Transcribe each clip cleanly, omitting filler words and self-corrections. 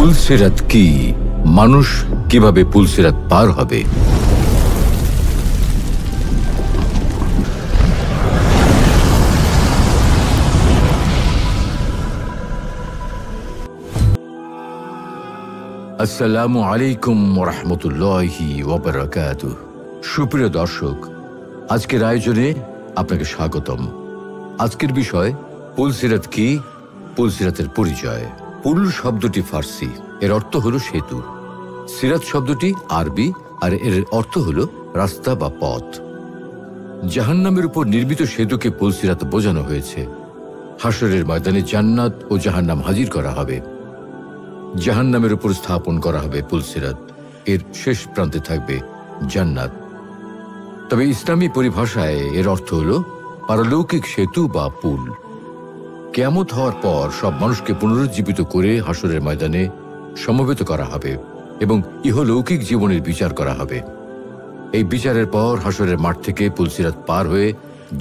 পুলসিরাত কি? মানুষ কিভাবে পুলসিরাত পার হবে? আসসালামু আলাইকুম ওয়া রাহমাতুল্লাহি ওয়া বারাকাতুহু। সুপ্রিয় দর্শক, আজকের আয়োজনে আপনাকে স্বাগতম। আজকের বিষয় পুলসিরাত কি, পুলসিরাতের পরিচয়। পুল শব্দটি ফার্সি, এর অর্থ হলো সেতু। সিরাত শব্দটি আরবি, আর এর অর্থ হলো রাস্তা বা পথ। জাহান্নামের উপর নির্মিত সেতুকে পুলসিরাত বোঝানো হয়েছে। হাশরের ময়দানে জান্নাত ও জাহান্নাম হাজির করা হবে। জাহান্নামের উপর স্থাপন করা হবে পুলসিরাত। এর শেষ প্রান্তে থাকবে জান্নাত। তবে ইসলামী পরিভাষায় এর অর্থ হল পারলৌকিক সেতু বা পুল। কিয়ামত হওয়ার পর সব মানুষকে পুনরুজ্জীবিত করে হাশরের ময়দানে সমবেত করা হবে এবং ইহলৌকিক জীবনের বিচার করা হবে। এই বিচারের পর হাশরের মাঠ থেকে পুলসিরাত পার হয়ে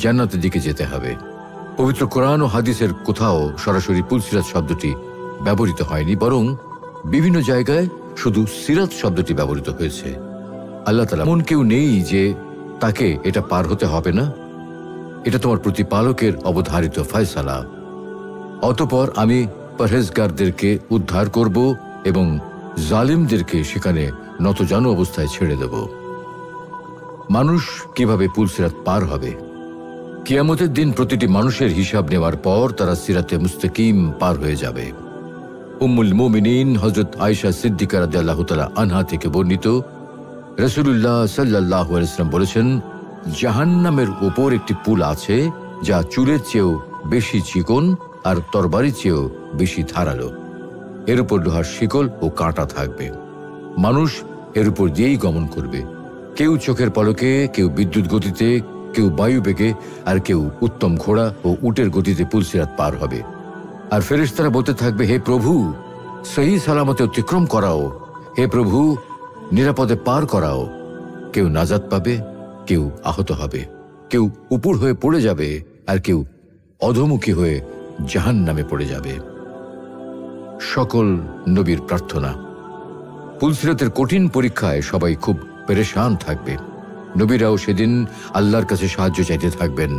জান্নাতের দিকে যেতে হবে। পবিত্র কোরআন ও হাদিসের কোথাও সরাসরি পুলসিরাত শব্দটি ব্যবহৃত হয়নি, বরং বিভিন্ন জায়গায় শুধু সিরাত শব্দটি ব্যবহৃত হয়েছে। আল্লাহ তাআলা এমন কেউ নেই যে তাকে এটা পার হতে হবে না। এটা তোমার প্রতিপালকের অবধারিত ফয়সালা। অতঃপর আমি পরহেজগারদেরকে উদ্ধার করব এবং জালিমদেরকে সেখানে নতজানু অবস্থায় ছেড়ে দেব। মানুষ কিভাবে পুলসিরাত পার হবে? কিয়ামতের দিন প্রতিটি মানুষের হিসাব নেওয়ার পর তারা সিরাতে মুস্তাকিম পার হয়ে যাবে। উম্মুল মুমিনিন হযরত আয়েশা সিদ্দিকা রাদিয়াল্লাহু তাআলা আনহা থেকে বর্ণিত, রাসূলুল্লাহ সাল্লাল্লাহু আলাইহি ওয়াসাল্লাম বলেছেন, জাহান্নামের উপর একটি পুল আছে যা চুলের চেয়েও বেশি চিকন আর তরবারির চেয়েও বেশি ধারালো। এর উপর লোহার শিকল ও কাঁটা থাকবে। মানুষ এর উপর দিয়েই গমন করবে। কেউ চোখের পলকে, কেউ বিদ্যুৎ গতিতে, কেউ বায়ু বেগে, আর কেউ উত্তম ঘোড়া ও উটের গতিতে পুলসিরাত পার হবে। আর ফেরেশতারা বলতে থাকবে, হে প্রভু, সহি সালামতে অতিক্রম করাও, হে প্রভু, নিরাপদে পার করাও। কেউ নাজাত পাবে, কেউ আহত হবে, কেউ উপর হয়ে পড়ে যাবে, আর কেউ অধোমুখী হয়ে জাহান্নামে পড়ে যাবে। সকল নবীর প্রার্থনা। পুলসিরাতের কঠিন পরীক্ষায় সবাই খুব পেরেশান থাকবে। নবীরাও সেদিন আল্লাহর কাছে সাহায্য চাইতে থাকবেন।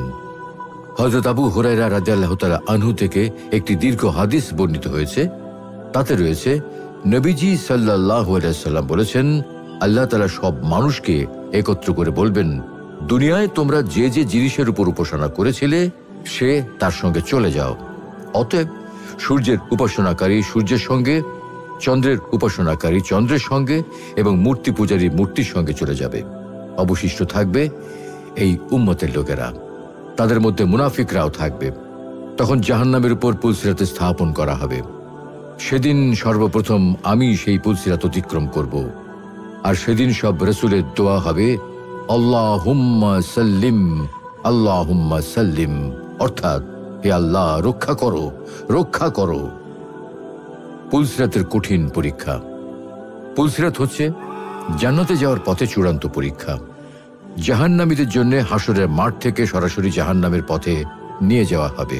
হযরত আবু হুরায়রা রাদিয়াল্লাহু তাআলা আনহু থেকে একটি দীর্ঘ হাদিস বর্ণিত হয়েছে। তাতে রয়েছে, নবীজি সাল্লাল্লাহু আলাইহি ওয়াসাল্লাম বলেছেন, আল্লাহ তাআলা সব মানুষকে একত্র করে বলবেন, দুনিয়ায় তোমরা যে যে জিনিসের উপর উপাসনা করেছিলে সে তার সঙ্গে চলে যাও। অতএব সূর্যের উপাসনাকারী সূর্যের সঙ্গে, চন্দ্রের উপাসনাকারী চন্দ্রের সঙ্গে এবং মূর্তি পূজারী মূর্তির সঙ্গে চলে যাবে। অবশিষ্ট থাকবে এই উম্মতের লোকেরা। তাদের মধ্যে মুনাফিকরাও থাকবে। তখন জাহান্নামের উপর পুলসিরাত স্থাপন করা হবে। সেদিন সর্বপ্রথম আমি সেই পুলসিরাত অতিক্রম করব। আর সেদিন সব রাসূলের দোয়া হবে, আল্লাহুম্মা সাল্লিম, আল্লাহুম্মা সাল্লিম, অর্থাৎ হে আল্লাহ, রক্ষা করো, রক্ষা করো। পুলসিরাতের কঠিন পরীক্ষা। পুলসিরাত হচ্ছে জান্নাতে যাওয়ার পথে চূড়ান্ত পরীক্ষা। জাহান্নামীদের জন্য হাশরের মাঠ থেকে সরাসরি জাহান্নামের পথে নিয়ে যাওয়া হবে,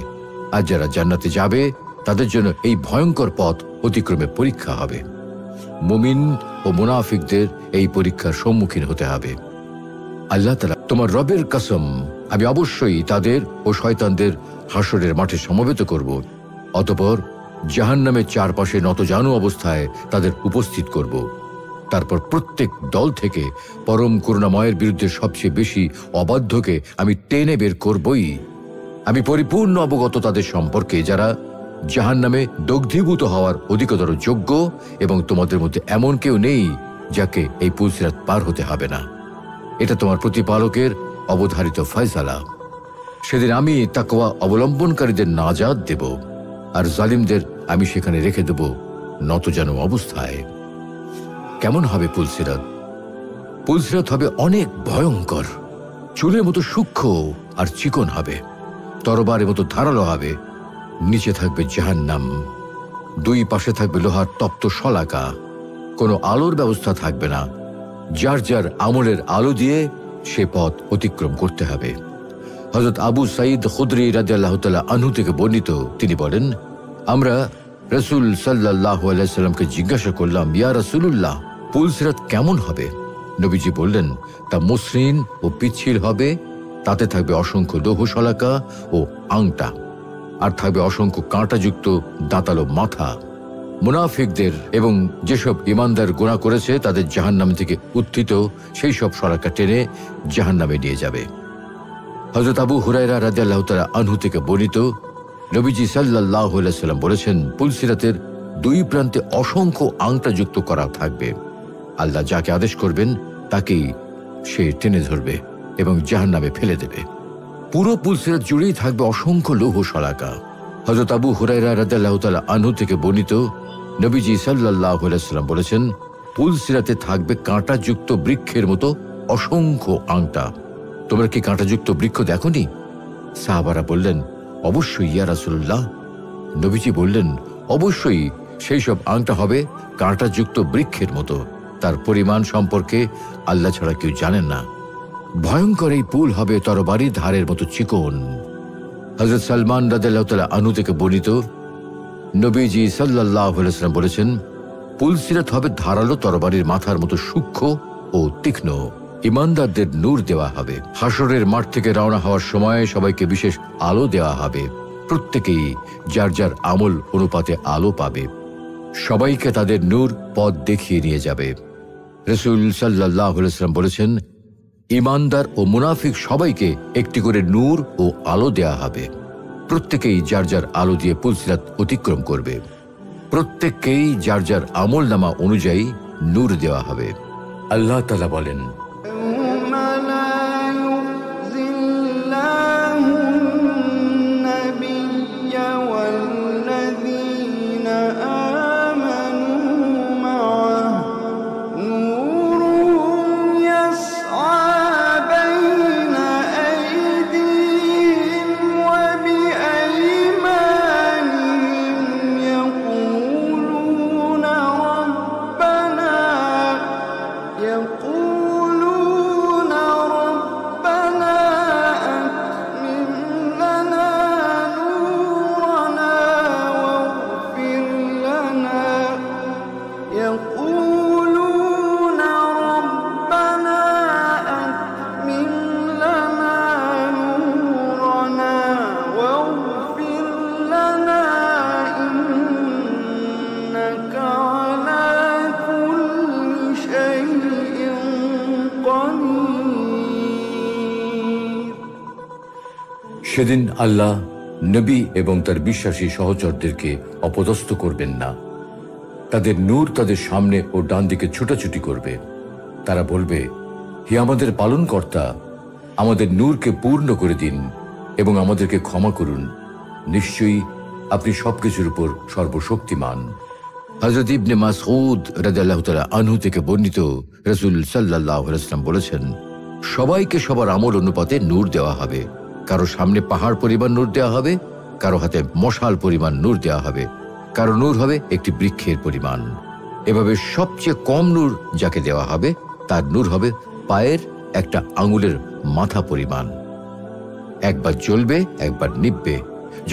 আর যারা জান্নাতে যাবে তাদের জন্য এই ভয়ঙ্কর পথ অতিক্রমে পরীক্ষা হবে। মুমিন ও মুনাফিকদের এই পরীক্ষার সম্মুখীন হতে হবে। আল্লাহ তাআলা, তোমার রবের কসম, আমি অবশ্যই তাদের ও শয়তানদের হাশরের মাঠে সমবেত করব। অতঃপর জাহান্নামের চারপাশে নতজানু অবস্থায় তাদের উপস্থিত করব। তারপর প্রত্যেক দল থেকে পরম করুণাময়ের বিরুদ্ধে সবচেয়ে বেশি অবাধ্যকে আমি টেনে বের করবই। আমি পরিপূর্ণ অবগত তাদের সম্পর্কে যারা জাহান্নামে দগ্ধীভূত হওয়ার অধিকতর যোগ্য, এবং তোমাদের মধ্যে এমন কেউ নেই যাকে এই পুলসিরাত পার হতে হবে না। এটা তোমার প্রতিপালকের অবধারিত ফয়সালা। সেদিন আমি তাকওয়া অবলম্বনকারীদের নাজাত দেব, আর জালিমদের আমি সেখানে রেখে দেব নতজানু অবস্থায়। কেমন হবে পুলসিরাত? পুলসিরাত হবে অনেক ভয়ঙ্কর। চুলের মতো সূক্ষ্ম আর চিকন হবে, তরবারের মতো ধারালো হবে। নিচে থাকবে জাহান্নাম, দুই পাশে থাকবে লোহার তপ্ত শলাকা। কোনো আলোর ব্যবস্থা থাকবে না। যার যার আমলের আলো দিয়ে সে পথ অতিক্রম করতে হবে। হযরত আবু সাঈদ খুদরি রাদিয়াল্লাহু তাআলা আনহু থেকে বর্ণিত, তিনি বলেন, আমরা রাসূল সাল্লাল্লাহু আলাইহি সাল্লামকে জিজ্ঞাসা করলাম, ইয়া রাসূলুল্লাহ, পুলসিরাত কেমন হবে? নবীজি বললেন, তা মসৃণ ও পিচ্ছিল হবে, তাতে থাকবে অসংখ্য লৌহ শলাকা ও আংটা, আর থাকবে অসংখ্য কাঁটাযুক্ত দাঁতালো মাথা। মুনাফিকদের এবং যেসব ঈমানদার গুনাহ করেছে তাদের জাহান্নাম থেকে উত্থিত সেই সব শলাকা টেনে জাহান্নামে নিয়ে যাবে। হযরত আবু হুরায়রা রাদিয়াল্লাহু তাআলা আনহু থেকে বর্ণিত, নবীজি সাল্লাল্লাহু আলাইহি সাল্লাম বলেছেন, পুলসিরাতের দুই প্রান্তে অসংখ্য আংটাযুক্ত করা থাকবে। আল্লাহ যাকে আদেশ করবেন তাকেই সে টেনে ধরবে এবং জাহান্নামে ফেলে দেবে। পুরো পুলসিরাত জুড়েই থাকবে অসংখ্য লৌহ শলাকা। হযরত আবু হুরায়রা রাদিয়াল্লাহু তাআলা আনহু থেকে বর্ণিত, নবীজি সাল্লাল্লাহু আলাইহি সাল্লাম বলেছেন, পুলসিরাতে থাকবে কাঁটাযুক্ত বৃক্ষের মতো অসংখ্য আংটা। তোমরা কি কাঁটাযুক্ত বৃক্ষ দেখোনি? সাহাবারা বললেন, অবশ্যই ইয়া রাসূলুল্লাহ। নবীজি বললেন, অবশ্যই সেই সব আংটা হবে কাঁটাযুক্ত বৃক্ষের মতো। তার পরিমাণ সম্পর্কে আল্লাহ ছাড়া কেউ জানেন না। ভয়ঙ্কর এই পুল হবে তরবারির ধারের মতো চিকন। হযরত সালমান রাদিয়াল্লাহু তাআলা আনহু থেকে বর্ণিত, নবীজি সাল্লাল্লাহু আলাইহি ওয়াসাল্লাম বলেছেন, পুলসিরাত হবে ধারালো তরবারির মাথার মতো সূক্ষ্ম ও তীক্ষ্ণ। ঈমানদারদের নূর দেওয়া হবে। হাসরের মাঠ থেকে রওনা হওয়ার সময় সবাইকে বিশেষ আলো দেওয়া হবে। প্রত্যেকেই যার যার আমল অনুপাতে আলো পাবে। সবাইকে তাদের নূর পথ দেখিয়ে নিয়ে যাবে। রাসূল সাল্লাল্লাহু আলাইহি ওয়াসাল্লাম বলেছেন, ঈমানদার ও মুনাফিক সবাইকে একটি করে নূর ও আলো দেয়া হবে। প্রত্যেকেই যার যার আলো দিয়ে পুলসিরাত অতিক্রম করবে। প্রত্যেককেই যার যার আমল নামা অনুযায়ী নূর দেওয়া হবে। আল্লাহ তাআলা বলেন, সেদিন আল্লাহ নবী এবং তার বিশ্বাসী সহচরদেরকে অপদস্থ করবেন না। তাদের নূর তাদের সামনে ও ডান দিকে ছুটাছুটি করবে। তারা বলবে, হে আমাদের পালনকর্তা, আমাদের নূরকে পূর্ণ করে দিন এবং আমাদেরকে ক্ষমা করুন। নিশ্চয়ই আপনি সবকিছুর উপর সর্বশক্তিমান। হযরত ইবনে মাসউদ রাদিয়াল্লাহু তাআলা আনহু থেকে বর্ণিত, রাসূল সাল্লাল্লাহু আলাইহি ওয়াসাল্লাম বলেছেন, সবাইকে সবার আমল অনুপাতে নূর দেওয়া হবে। কারো সামনে পাহাড় পরিমাণ নূর দেওয়া হবে, কারো হাতে মশাল পরিমাণ নূর দেওয়া হবে, কারো নূর হবে একটি বৃক্ষের পরিমাণ। এভাবে সবচেয়ে কম নূর যাকে দেওয়া হবে তার নূর হবে পায়ের একটা আঙুলের মাথা পরিমাণ। একবার জ্বলবে, একবার নিভবে।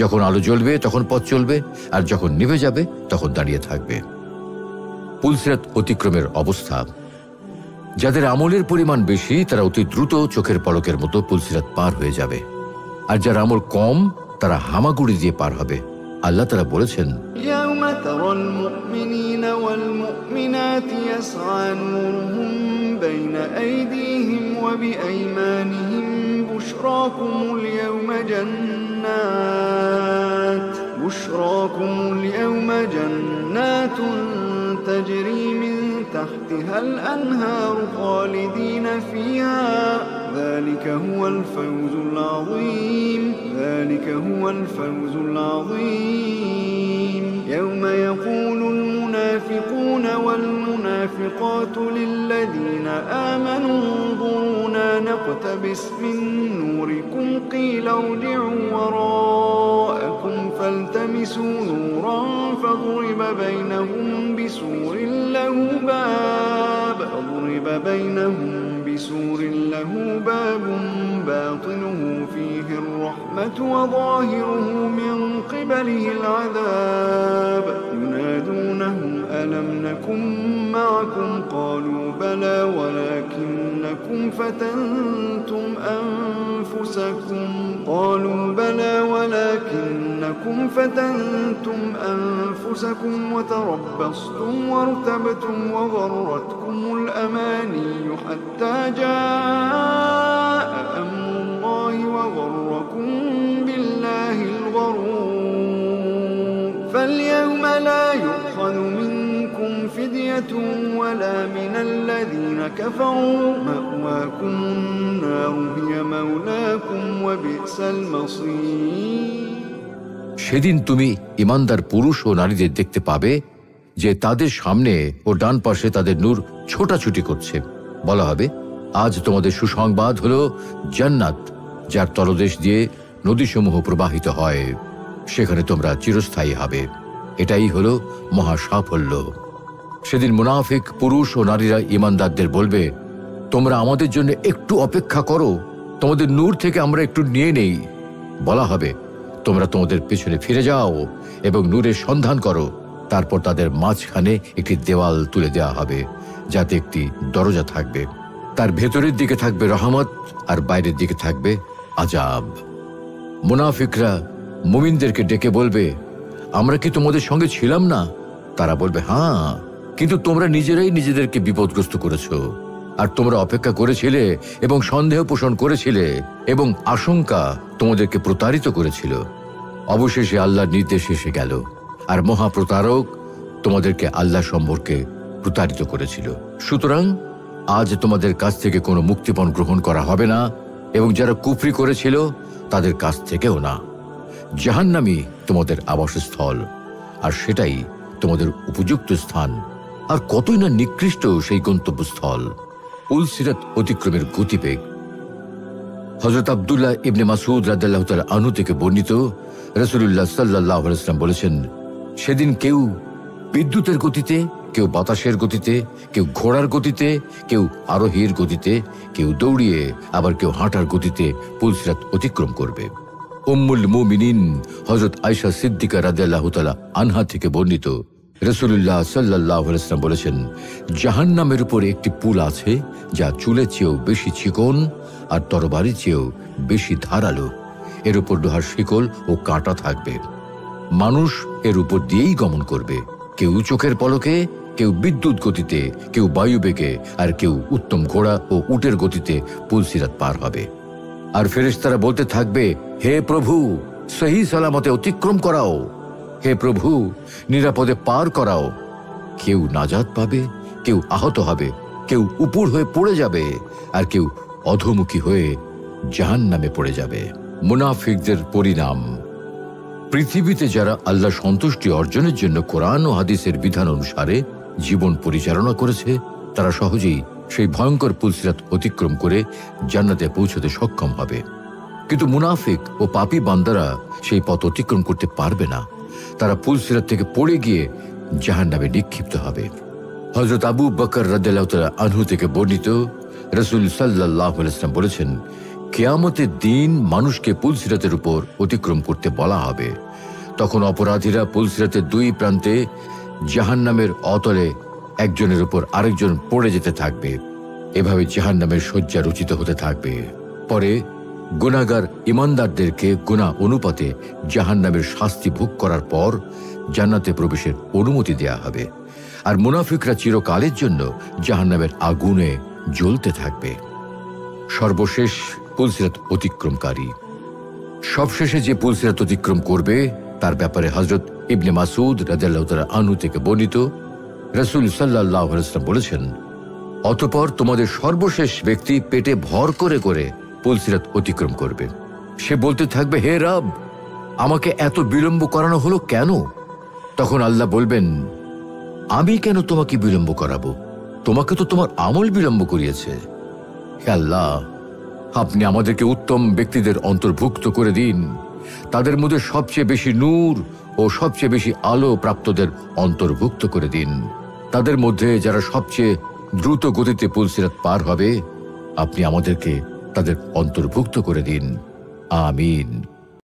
যখন আলো জ্বলবে তখন পথ চলবে, আর যখন নিভে যাবে তখন দাঁড়িয়ে থাকবে। পুলসিরাত অতিক্রমের অবস্থা। যাদের আমলের পরিমাণ বেশি তারা অতি দ্রুত চোখের পলকের মতো পুলসিরাত পার হয়ে যাবে, আর যার আমল কম তারা হামাগুড়ি দিয়ে পার হবে। আল্লাহ তাআলা বলেছেন, ইয়াউমা তারাল মুমিনিনা ওয়াল মুমিনাতি ইয়াসআ নূরুহুম বাইনা আইদিহিম ওয়া বিআইমানিহিম বুশরাকুমুল ইয়াওমা জান্নাতুন তাজরি মিন তাহতিহাল আনহার খালিদিনা ফিহা ذلك هو الفوز العظيم يوم يقول المنافقون والمنافقات للذين آمنوا انظرونا نقتبس من نوركم قيل ارجعوا وراءكم فالتمسوا نورا فضرب بينهم بسور له باب باطنه فيه الرحمة وظاهره من قبله العذاب قالوا بلى ولكنكم فتنتم أنفسكم وتربصتم وارتبتم وغرتكم الأماني حتى جاء أمر الله وغركم بالله الغرور فاليوم لا يؤخذ منكم فدية ولا من الذين كفروا مأواكم النار هي مولاكم وبئس المصير সেদিন তুমি ইমানদার পুরুষ ও নারীদের দেখতে পাবে যে তাদের সামনে ও ডান পাশে তাদের নূর ছোটাছুটি করছে। বলা হবে, আজ তোমাদের সুসংবাদ হলো জান্নাত, যার তলদেশ দিয়ে নদীসমূহ প্রবাহিত হয়, সেখানে তোমরা চিরস্থায়ী হবে। এটাই হলো মহা সাফল্য। সেদিন মুনাফিক পুরুষ ও নারীরা ইমানদারদের বলবে, তোমরা আমাদের জন্য একটু অপেক্ষা করো, তোমাদের নূর থেকে আমরা একটু নিয়ে নেই। বলা হবে, তোমরা তোমাদের পেছনে ফিরে যাও এবং নূরের সন্ধান করো। তারপর তাদের মাঝখানে একটি দেওয়াল তুলে দেওয়া হবে, যাতে একটি দরজা থাকবে। তার ভেতরের দিকে থাকবে রহমত আর বাইরের দিকে থাকবে আযাব। মুনাফিকরা মুমিনদেরকে ডেকে বলবে, আমরা কি তোমাদের সঙ্গে ছিলাম না? তারা বলবে, হ্যাঁ, কিন্তু তোমরা নিজেরাই নিজেদেরকে বিপদগ্রস্ত করেছো, আর তোমরা অপেক্ষা করেছিলে এবং সন্দেহ পোষণ করেছিলে এবং আশঙ্কা তোমাদেরকে প্রতারিত করেছিল। অবশেষে আল্লাহর নির্দেশ এসে গেল, আর মহাপ্রতারক তোমাদেরকে আল্লাহ সম্পর্কে প্রতারিত করেছিল। সুতরাং আজ তোমাদের কাছ থেকে কোনো মুক্তিপণ গ্রহণ করা হবে না, এবং যারা কুফরি করেছিল তাদের কাছ থেকেও না। জাহান্নামই তোমাদের আবাসস্থল, আর সেটাই তোমাদের উপযুক্ত স্থান। আর কতই না নিকৃষ্ট সেই গন্তব্যস্থল। পুল সিরাত অতিক্রমের গতিবেগ। হযরত আব্দুল্লাহ ইবনে মাসউদ রাদিয়াল্লাহু তাআলা আনহু থেকে বর্ণিত, রাসূলুল্লাহ সাল্লাল্লাহু আলাইহি ওয়াসাল্লাম বলেছেন, সেদিন কেউ বিদ্যুতের গতিতে, কেউ বাতাসের গতিতে, কেউ ঘোড়ার গতিতে, কেউ আরোহীর গতিতে, কেউ দৌড়িয়ে, আবার কেউ হাঁটার গতিতে পুল সিরাত অতিক্রম করবে। উম্মুল মুমিনিন হযরত আয়েশা সিদ্দিকা রাদিয়াল্লাহু তাআলা আনহা থেকে বর্ণিত, রাসূলুল্লাহ সাল্লাল্লাহু আলাইহি ওয়াসাল্লাম বলেছেন, জাহান্নামের উপর একটি পুল আছে যা চুলের চেয়েও বেশি চিকন আর তরবারির চেয়েও বেশি ধারালো। এর উপর লোহার শিকল ও কাঁটা থাকবে। মানুষ এর উপর দিয়েই গমন করবে, কেউ চোখের পলকে, কেউ বিদ্যুৎ গতিতে, কেউ বায়ুবেগে, আর কেউ উত্তম ঘোড়া ও উটের গতিতে পুল সিরাত পার হবে। আর ফেরেশতারা বলতে থাকবে, হে প্রভু, সহি সালামতে অতিক্রম করাও, হে প্রভু, নিরাপদে পার করাও। কেউ নাজাত পাবে, কেউ আহত হবে, কেউ উপর হয়ে পড়ে যাবে, আর কেউ অধোমুখী হয়ে জাহান্নামে পড়ে যাবে। মুনাফিকদের পরিণাম। পৃথিবীতে যারা আল্লাহ সন্তুষ্টি অর্জনের জন্য কোরআন ও হাদিসের বিধান অনুসারে জীবন পরিচালনা করেছে, তারা সহজেই সেই ভয়ঙ্কর পুল সিরাত অতিক্রম করে জান্নাতে পৌঁছতে সক্ষম হবে। কিন্তু মুনাফিক ও পাপী বান্দারা সেই পথ অতিক্রম করতে পারবে না। তারা পুল সিরাত থেকে পড়ে গিয়ে জাহান্নামে নিক্ষিপ্ত হবে। হযরত আবু বকর রাদিয়াল্লাহু তাআলা আনহু থেকে বর্ণিত, রাসূল সাল্লাল্লাহু আলাইহি ওয়াসাল্লাম বলেছেন, কিয়ামতের দিন মানুষকে পুল সিরাতের উপর অতিক্রম করতে বলা হবে। তখন অপরাধীরা পুল সিরাতের দুই প্রান্তে জাহান্নামের অতলে একজনের উপর আরেকজন পড়ে যেতে থাকবে। এভাবে জাহান্নামের শয্যা রচিত হতে থাকবে। পরে গুনাহগার ইমানদারদেরকে গুনাহ অনুপাতে জাহান্নামের শাস্তি ভোগ করার পর জান্নাতে প্রবেশের অনুমতি দেয়া হবে। আর মুনাফিকরা চিরকালের জন্য জাহান্নামের আগুনে জ্বলতে থাকবে। সর্বশেষ পুল সিরাত অতিক্রমকারী। সবশেষে যে পুল সিরাত অতিক্রম করবে তার ব্যাপারে হযরত ইবনে মাসউদ রাদিয়াল্লাহু তাআলা আনহু থেকে বর্ণিত, রাসূল সাল্লাল্লাহু আলাইহি ওয়াসাল্লাম বলেছেন, অতঃপর তোমাদের সর্বশেষ ব্যক্তি পেটে ভর করে করে পুল সিরাত অতিক্রম করবে। সে বলতে থাকবে, হে রব, আমাকে এত বিলম্ব করানো হলো কেন? তখন আল্লাহ বলবেন, আমি কেন তোমাকে বিলম্ব করাবো? তোমাকে তো তোমার আমল বিলম্ব করিয়েছে। হে আল্লাহ, আপনি আমাদেরকে উত্তম ব্যক্তিদের অন্তর্ভুক্ত করে দিন। তাদের মধ্যে সবচেয়ে বেশি নূর ও সবচেয়ে বেশি আলো প্রাপ্তদের অন্তর্ভুক্ত করে দিন। তাদের মধ্যে যারা সবচেয়ে দ্রুত গতিতে পুল সিরাত পার হবে, আপনি আমাদেরকে তাদের অন্তর্ভুক্ত করে দিন। আমিন।